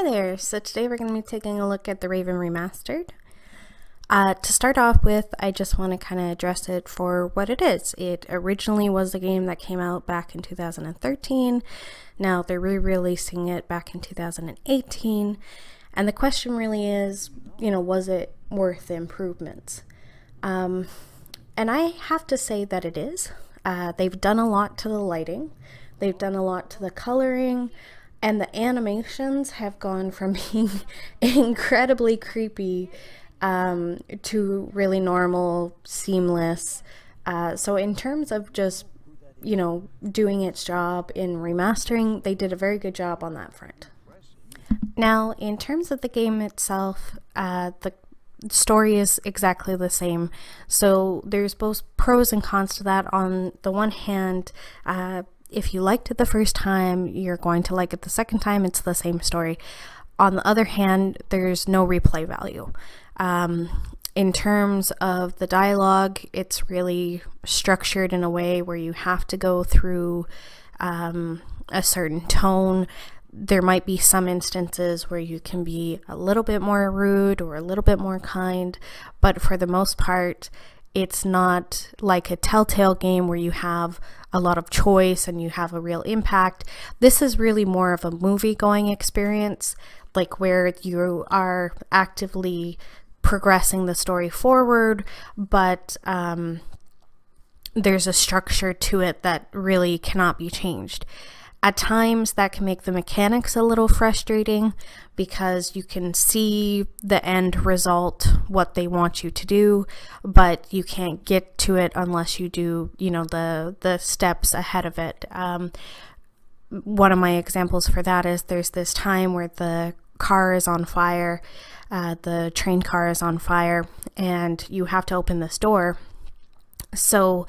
Hi there, so today we're going to be taking a look at the Raven Remastered. To start off with, I just want to kind of address it for what it is. It originally was a game that came out back in 2013. Now they're re-releasing it back in 2018. And the question really is, was it worth the improvements? And I have to say that it is. They've done a lot to the lighting. They've done a lot to the coloring. And the animations have gone from being incredibly creepy to really normal, seamless. So in terms of just, doing its job in remastering, they did a very good job on that front. Now, in terms of the game itself, the story is exactly the same. So there's both pros and cons to that. On the one hand, if you liked it the first time, you're going to like it the second time. It's the same story. On the other hand, there's no replay value. In terms of the dialogue, it's really structured in a way where you have to go through a certain tone. There might be some instances where you can be a little bit more rude or a little bit more kind, but for the most part, it's not like a Telltale game where you have a lot of choice and you have a real impact. This is really more of a movie-going experience, like where you are actively progressing the story forward, but there's a structure to it that really cannot be changed. At times that can make the mechanics a little frustrating because you can see the end result, what they want you to do, but you can't get to it unless you do, the steps ahead of it. One of my examples for that is there's this time where the car is on fire, the train car is on fire, and you have to open this door. So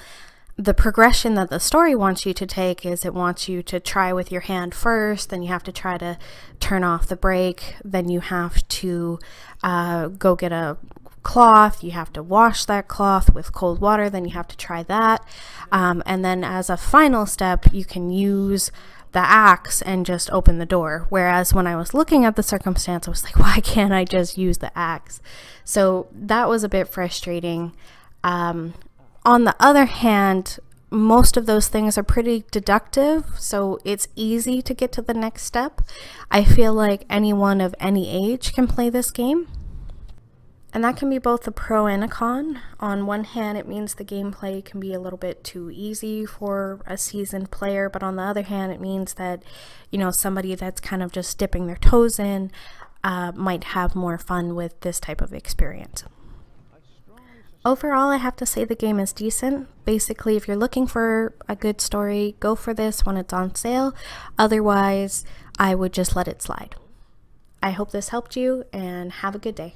the progression that the story wants you to take is it wants you to try with your hand first, then you have to try to turn off the brake, then you have to go get a cloth, you have to wash that cloth with cold water, then you have to try that, and then as a final step you can use the axe and just open the door. Whereas when I was looking at the circumstance, I was like, why can't I just use the axe? So that was a bit frustrating. On the other hand, most of those things are pretty deductive, so it's easy to get to the next step. I feel like anyone of any age can play this game. And that can be both a pro and a con. On one hand, it means the gameplay can be a little bit too easy for a seasoned player, but on the other hand, it means that, somebody that's kind of just dipping their toes in might have more fun with this type of experience. Overall, I have to say the game is decent. Basically, if you're looking for a good story, go for this when it's on sale. Otherwise, I would just let it slide. I hope this helped you, and have a good day.